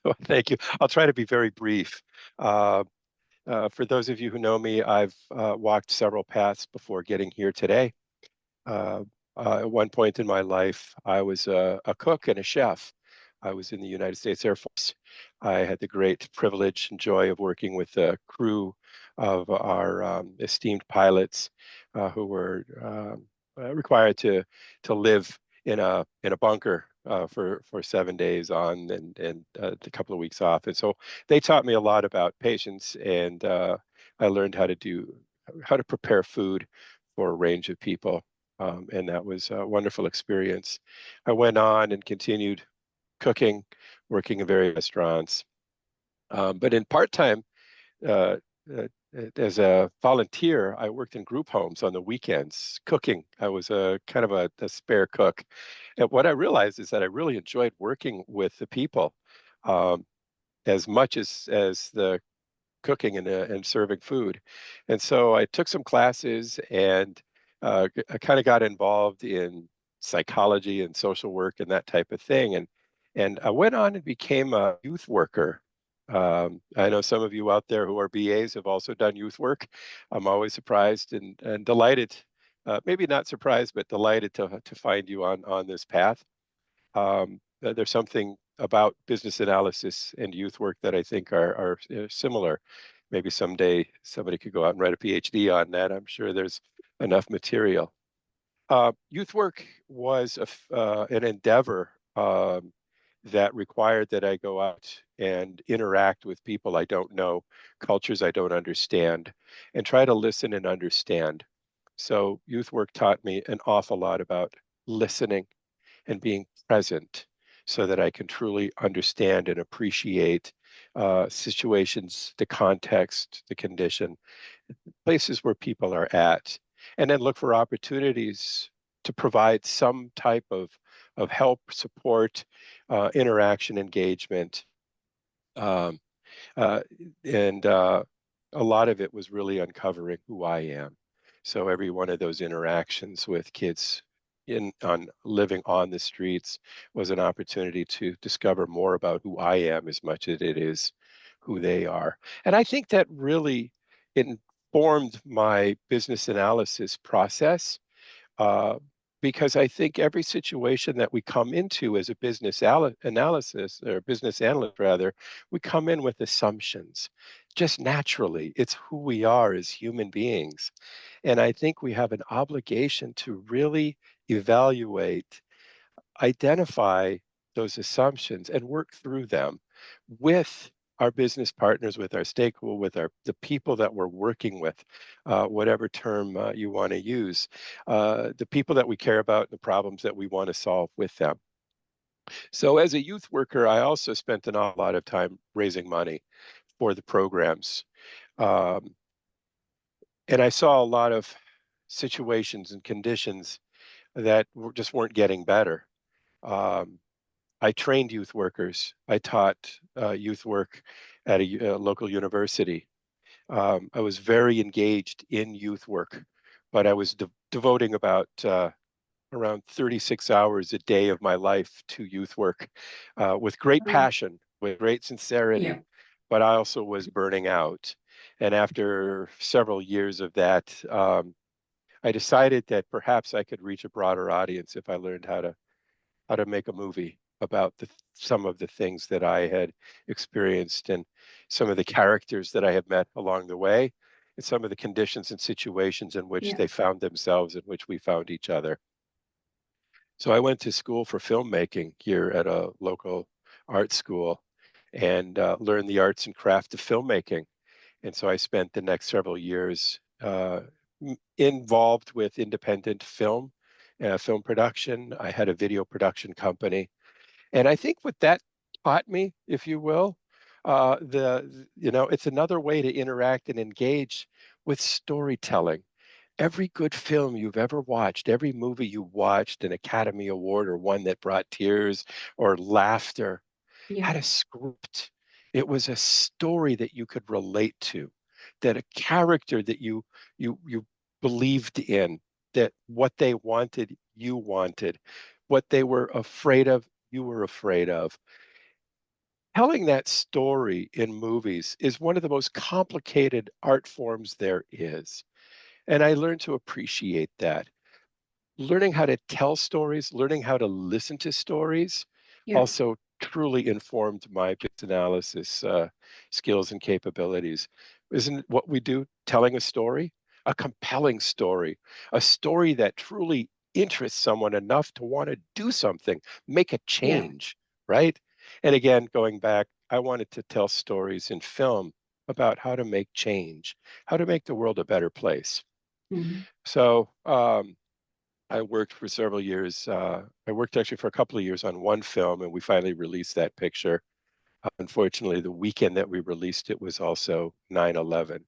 Well, thank you. I'll try to be very brief. Uh, for those of you who know me, I've walked several paths before getting here today. Uh, at one point in my life, I was a cook and a chef. I was in the United States Air Force. I had the great privilege and joy of working with a crew of our esteemed pilots who were required to live in a bunker for 7 days on and a couple of weeks off. And so they taught me a lot about patience, and I learned how to prepare food for a range of people. And that was a wonderful experience. I went on and continued cooking, working in various restaurants. But in part-time, uh, uh, as a volunteer, I worked in group homes on the weekends, cooking. I was a kind of a spare cook. And what I realized is that I really enjoyed working with the people um, as much as the cooking and serving food. And so I took some classes and I kind of got involved in psychology and social work and that type of thing. And I went on and became a youth worker. I know some of you out there who are BAs have also done youth work. I'm always surprised and delighted, maybe not surprised, but delighted to find you on this path. There's something about business analysis and youth work that I think are similar. Maybe someday somebody could go out and write a PhD on that. I'm sure there's enough material. Youth work was an endeavor that required that I go out and interact with people I don't know, cultures I don't understand, and try to listen and understand. So youth work taught me an awful lot about listening and being present so that I can truly understand and appreciate situations, the context, the condition, places where people are at, and then look for opportunities to provide some type of help, support, interaction, engagement. Um, uh, and a lot of it was really uncovering who I am. So every one of those interactions with kids in on living on the streets was an opportunity to discover more about who I am as much as it is who they are. And I think that really informed my business analysis process uh, because I think every situation that we come into as a analysis or business analyst rather, we come in with assumptions. Just naturally, it's who we are as human beings. And I think we have an obligation to really evaluate, identify those assumptions and work through them with our business partners, with our stakeholder, with the people that we're working with, whatever term you want to use, the people that we care about, the problems that we want to solve with them. So as a youth worker, I also spent an awful lot of time raising money for the programs. Um, and I saw a lot of situations and conditions that just weren't getting better. Um, I trained youth workers. I taught youth work at a local university. I was very engaged in youth work, but I was devoting about around 36 hours a day of my life to youth work with great Um, passion, with great sincerity, yeah. but I also was burning out. And after several years of that, I decided that perhaps I could reach a broader audience if I learned how to make a movie about some of the things that I had experienced and some of the characters that I have met along the way, and some of the conditions and situations in which Yeah. they found themselves, in which we found each other. So I went to school for filmmaking here at a local art school and learned the arts and craft of filmmaking. And so I spent the next several years involved with independent film production. I had a video production company. And I think what that taught me, if you will, it's another way to interact and engage with storytelling. Every good film you've ever watched, every movie you watched, an Academy Award or one that brought tears or laughter, Yeah. had a script. It was a story that you could relate to, that a character that you believed in, that what they wanted, you wanted, what they were afraid of, you were afraid of. telling that story in movies is one of the most complicated art forms there is. And I learned to appreciate that. Learning how to tell stories, learning how to listen to stories Yeah. also truly informed my business analysis skills and capabilities. Isn't it what we do telling a story? A compelling story, a story that truly interests someone enough to want to do something, make a Yeah. change, right? And again, going back, I wanted to tell stories in film about how to make change, how to make the world a better place. Mhm. So, I worked for several years. I worked actually for a couple of years on one film, and we finally released that picture. Unfortunately, the weekend that we released it was also 9/11,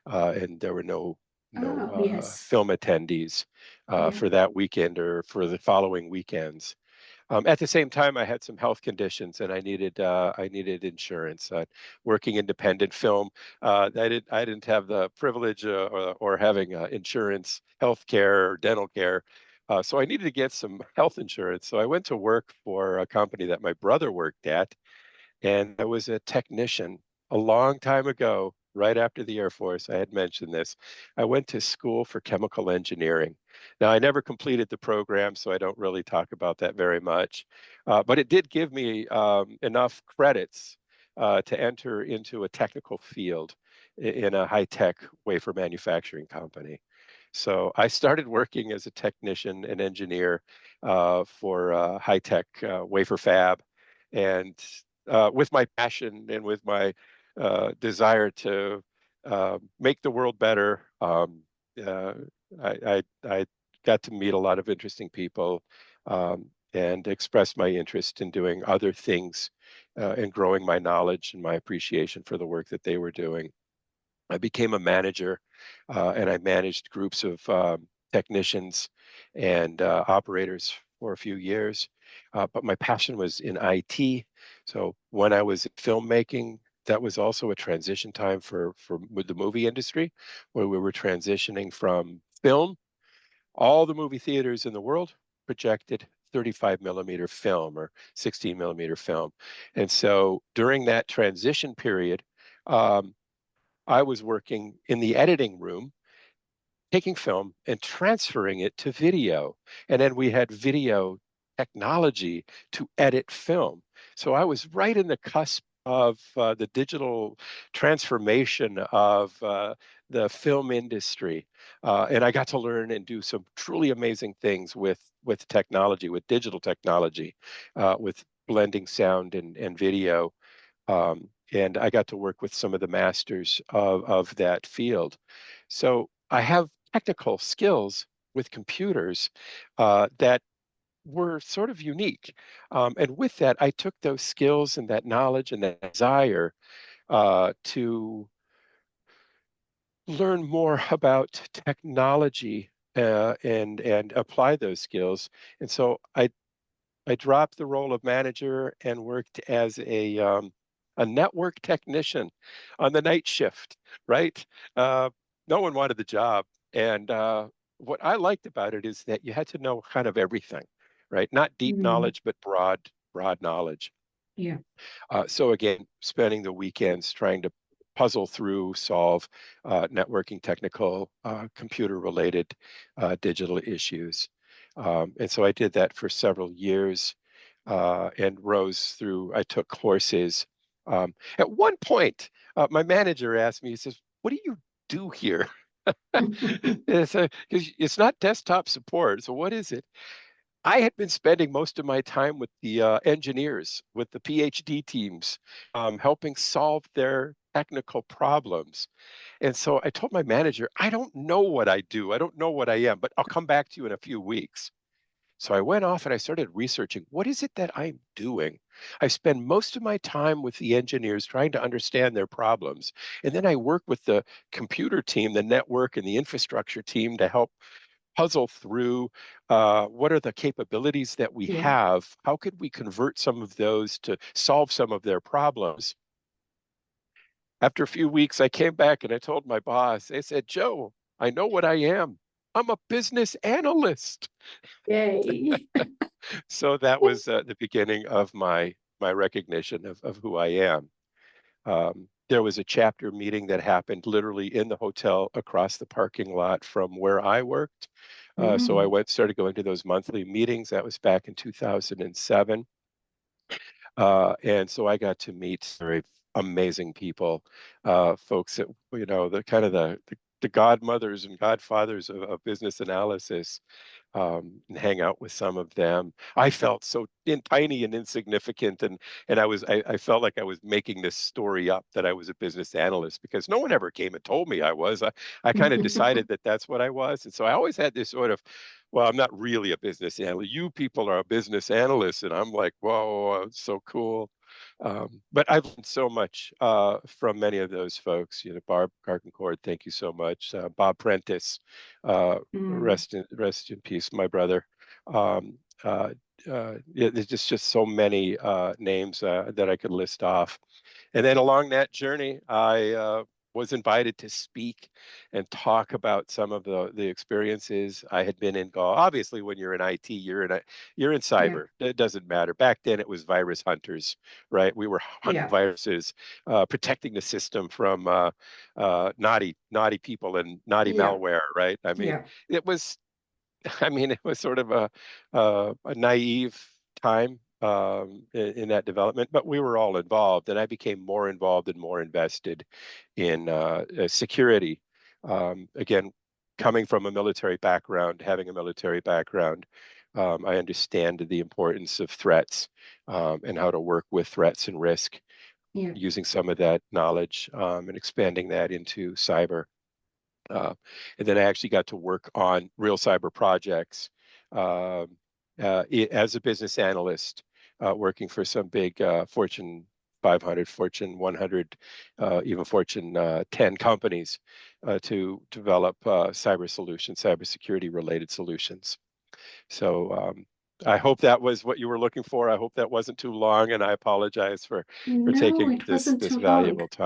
and there were no Oh, yes. film attendees Yeah. for that weekend or for the following weekends. At the same time, I had some health conditions, and I needed insurance. Working independent film, I didn't have the privilege or having insurance, health care, or dental care. So I needed to get some health insurance. So I went to work for a company that my brother worked at, and I was a technician a long time ago, right after the Air Force. I had mentioned this. I went to school for chemical engineering. Now, I never completed the program, so I don't really talk about that very much. But it did give me enough credits to enter into a technical field in a high-tech wafer manufacturing company. So I started working as a technician and engineer for high-tech wafer fab, and with my passion and with my desire to make the world better, uh, I got to meet a lot of interesting people and express my interest in doing other things and growing my knowledge and my appreciation for the work that they were doing. I became a manager, and I managed groups of technicians and operators for a few years. But my passion was in IT. So when I was in filmmaking, that was also a transition time for the movie industry, where we were transitioning from film. All the movie theaters in the world projected 35 millimeter film or 16 millimeter film. And so during that transition period, um, I was working in the editing room, taking film and transferring it to video. And then we had video technology to edit film. So I was right in the cusp of the digital transformation of the film industry. And I got to learn and do some truly amazing things with technology, with digital technology, with blending sound and video, and I got to work with some of the masters of that field. So I have technical skills with computers that were sort of unique. And with that, I took those skills and that knowledge and that desire to learn more about technology and apply those skills. And so I dropped the role of manager and worked as a network technician on the night shift, right? Uh, no one wanted the job. And what I liked about it is that you had to know kind of everything, right? Not deep Mhm. knowledge, but broad knowledge. Yeah. So again, spending the weekends trying to puzzle through, solve networking, technical, computer-related digital issues. And so I did that for several years and rose through, I took courses. At one point, my manager asked me, he says, "What do you do here?" Because it's not desktop support. So what is it? I had been spending most of my time with the engineers, with the PhD teams, helping solve their technical problems. And so I told my manager, I don't know what I do. I don't know what I am, but I'll come back to you in a few weeks. So I went off and I started researching what is it that I'm doing? I spend most of my time with the engineers trying to understand their problems. And then I work with the computer team, the network, and the infrastructure team to help puzzle through what are the capabilities that we Yeah. have? How could we convert some of those to solve some of their problems? After a few weeks, I came back and I told my boss, I said, "Joe, I know what I am. I'm a business analyst." Yay. So that was the beginning of my my recognition of who I am. There was a chapter meeting that happened literally in the hotel across the parking lot from where I worked. So I Mm. started going to those monthly meetings. That was back in 2007. And so I got to meet very amazing people, folks that, the kind of the godmothers and godfathers of business analysis, and hang out with some of them. I felt so tiny and insignificant, and I felt like I was making this story up that I was a business analyst because no one ever came and told me I was. I kind of decided that that's what I was, and so I always had this sort of, well, I'm not really a business analyst. You people are a business analyst, and I'm like, whoa, it's so cool. But I've learned so much from many of those folks. Barb Gartencord, thank you so much. Bob Prentice, Mm. rest in peace, my brother. Um, yeah, there's just so many names that I could list off. And then along that journey, I was invited to speak and talk about some of the experiences I had been in. Obviously, when you're in IT, you're in Yeah. cyber. It doesn't matter. Back then, it was virus hunters, right? We were hunting Yeah. viruses, protecting the system from naughty people and naughty Yeah. malware, right? I mean, Yeah. it was it was sort of a naive time in that development, but we were all involved, and I became more involved and more invested in security. Again, coming from a military background, having a military background, I understand the importance of threats and how to work with threats and risk, Yeah. using some of that knowledge and expanding that into cyber. Uh, and then I actually got to work on real cyber projects um, as a business analyst, working for some big Fortune 500, Fortune 100, even Fortune 10 companies to develop cyber solutions, cybersecurity related solutions. So I hope that was what you were looking for. I hope that wasn't too long, and I apologize for No, taking it this wasn't this too long. valuable time.